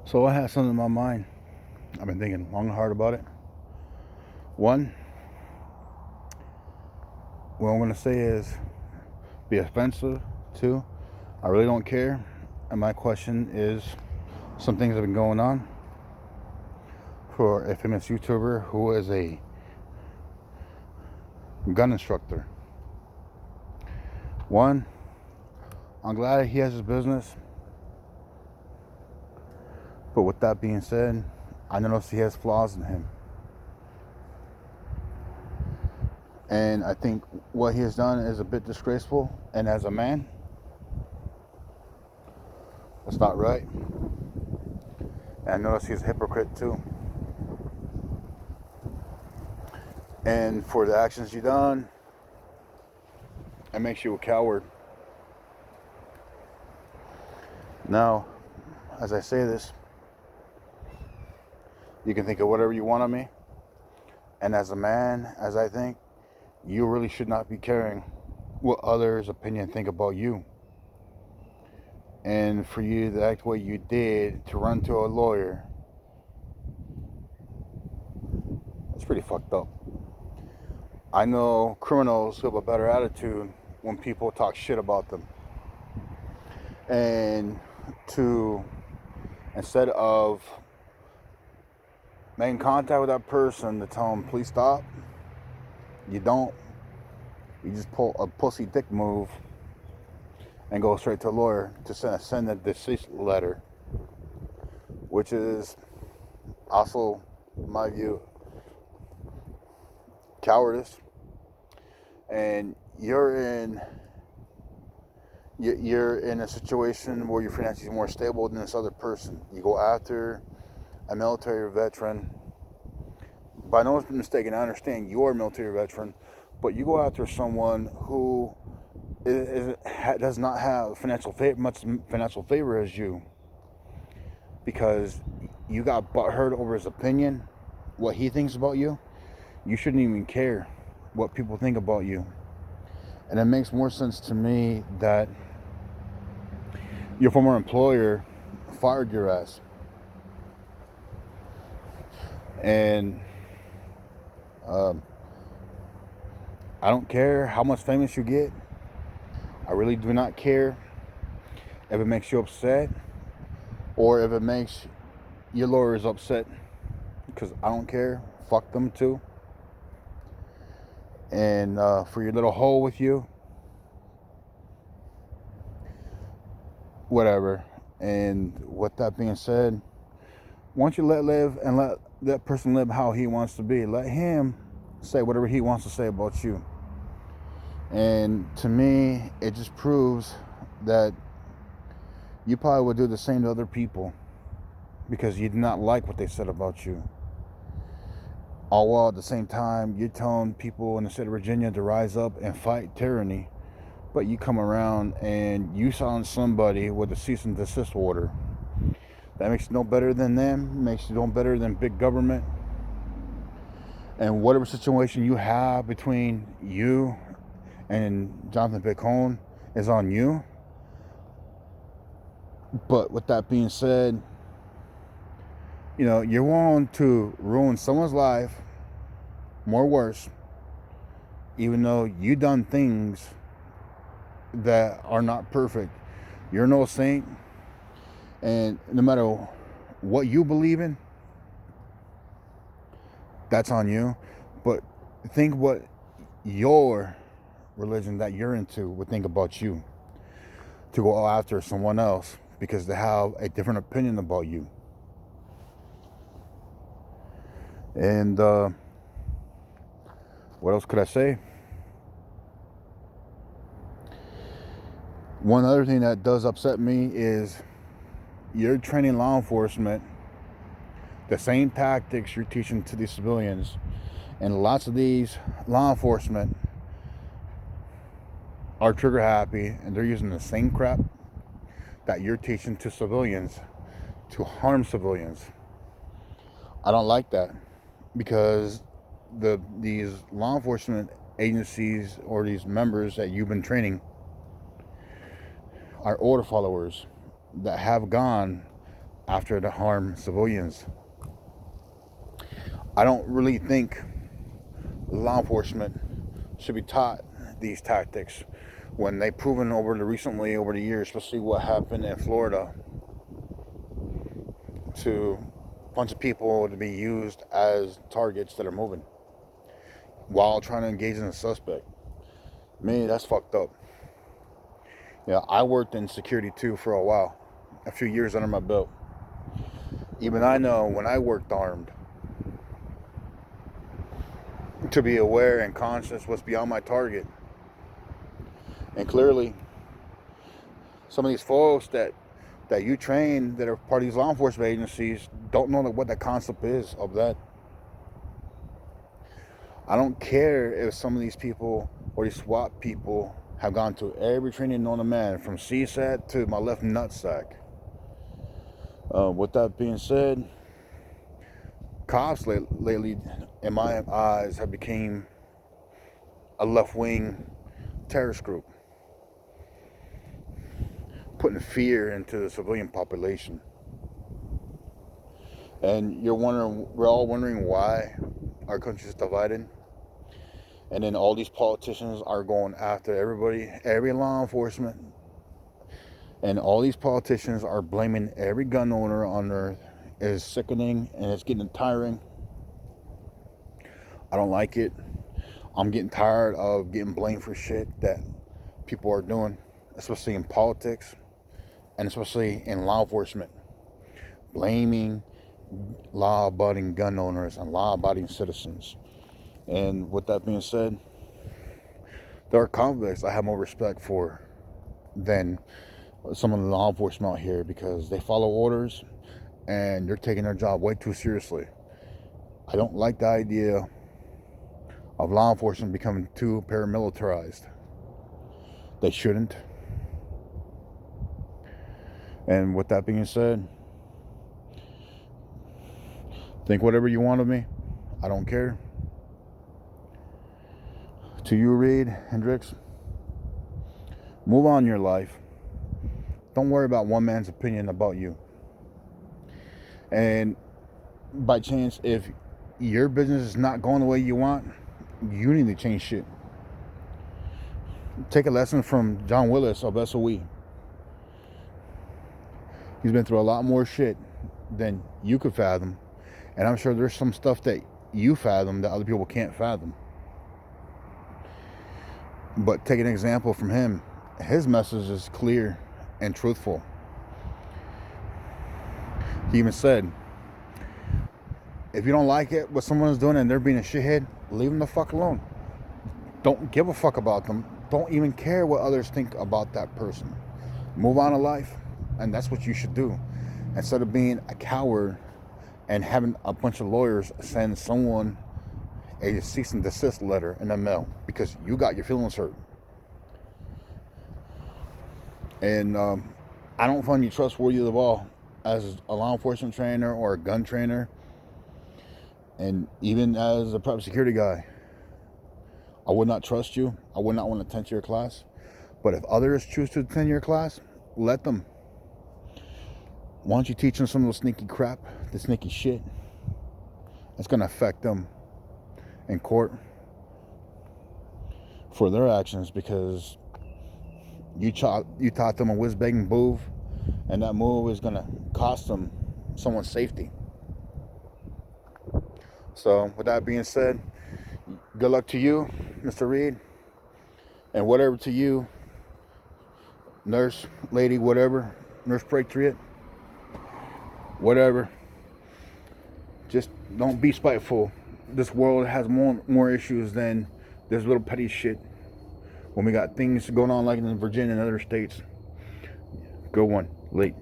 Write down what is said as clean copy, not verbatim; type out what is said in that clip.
So I had something in my mind. I've been thinking long and hard about it. One, what I'm going to say is be offensive. Two, I really don't care. And my question is, some things have been going on for a famous YouTuber who is a gun instructor. One, I'm glad he has his business. But with that being said, I notice he has flaws in him. And I think what he has done is a bit disgraceful. And as a man, that's not right. And I notice he's a hypocrite too. And for the actions you've done, it makes you a coward. Now, as I say this, you can think of whatever you want of me. And as a man, as I think, you really should not be caring what others' opinion think about you. And for you to act what you did, to run to a lawyer, it's pretty fucked up. I know criminals who have a better attitude when people talk shit about them. And instead of making contact with that person to tell them, please stop, you don't. You just pull a pussy dick move and go straight to a lawyer to send a desist letter, which is also, in my view, cowardice. And you're in a situation where your finances are more stable than this other person. You go after a military veteran. By no mistake, I understand you're a military veteran, but you go after someone who does not have much financial favor as you, because you got butthurt over his opinion, what he thinks about you. You shouldn't even care what people think about you. And it makes more sense to me that your former employer fired your ass. And I don't care how much famous you get. I really do not care if it makes you upset or if it makes your lawyers upset, because I don't care. Fuck them too. And for your little hole with you, whatever. And with that being said, once you let that person live how he wants to be, let him say whatever he wants to say about you. And to me, it just proves that you probably would do the same to other people because you do not like what they said about you. All while at the same time, you're telling people in the state of Virginia to rise up and fight tyranny, but you come around and you silence somebody with a cease and desist order. That makes you no better than them, makes you no better than big government. And whatever situation you have between you and Jonathan Bitcoin is on you. But with that being said, you're willing to ruin someone's life, more worse, even though you done things that are not perfect. You're no saint, and no matter what you believe in, that's on you. But think what your religion that you're into would think about you to go after someone else because they have a different opinion about you. And what else could I say? One other thing that does upset me is you're training law enforcement the same tactics you're teaching to these civilians, and lots of these law enforcement are trigger happy and they're using the same crap that you're teaching to civilians to harm civilians. I don't like that, because these law enforcement agencies or these members that you've been training are order followers that have gone after to harm civilians. I don't really think law enforcement should be taught these tactics when they've proven over the years, especially what happened in Florida, to a bunch of people to be used as targets that are moving while trying to engage in a suspect. Man, that's fucked up. Yeah, I worked in security too for a while, a few years under my belt. Even I know when I worked armed, to be aware and conscious what's beyond my target. And clearly, some of these folks that you train that are part of these law enforcement agencies don't know what the concept is of that. I don't care if some of these people or these SWAT people have gone to every training known to man, from CSAT to my left nutsack. With that being said, cops lately, in my eyes, have become a left-wing terrorist group, putting fear into the civilian population. And we're all wondering why our country is divided. And then all these politicians are going after everybody, every law enforcement. And all these politicians are blaming every gun owner on earth. It is sickening and it's getting tiring. I don't like it. I'm getting tired of getting blamed for shit that people are doing, especially in politics and especially in law enforcement. Blaming law-abiding gun owners and law-abiding citizens. And with that being said, there are convicts I have more respect for than some of the law enforcement out here, because they follow orders and they're taking their job way too seriously. I don't like the idea of law enforcement becoming too paramilitarized. They shouldn't. And with that being said, think whatever you want of me. I don't care. To you, Reid Hendrichs, move on in your life. Don't worry about one man's opinion about you. And by chance, if your business is not going the way you want, you need to change shit. Take a lesson from John Willis of SOE. He's been through a lot more shit than you could fathom. And I'm sure there's some stuff that you fathom that other people can't fathom. But take an example from him. His message is clear and truthful. He even said, if you don't like it, what someone's doing and they're being a shithead, leave them the fuck alone. Don't give a fuck about them. Don't even care what others think about that person. Move on in life. And that's what you should do. Instead of being a coward and having a bunch of lawyers send someone a cease and desist letter in the mail because you got your feelings hurt. And I don't find you trustworthy at all as a law enforcement trainer or a gun trainer. And even as a private security guy, I would not trust you. I would not want to attend your class. But if others choose to attend your class, let them. Why don't you teach them some of the sneaky crap, the sneaky shit? It's going to affect them in court for their actions, because you taught them a whiz-bang move, and that move is going to cost them someone's safety. So with that being said, good luck to you, Mr. Reid, and whatever to you, nurse, lady, whatever, nurse patriot, whatever. Just don't be spiteful. This world has more issues than this little petty shit. When we got things going on like in Virginia and other states. Good one. Late.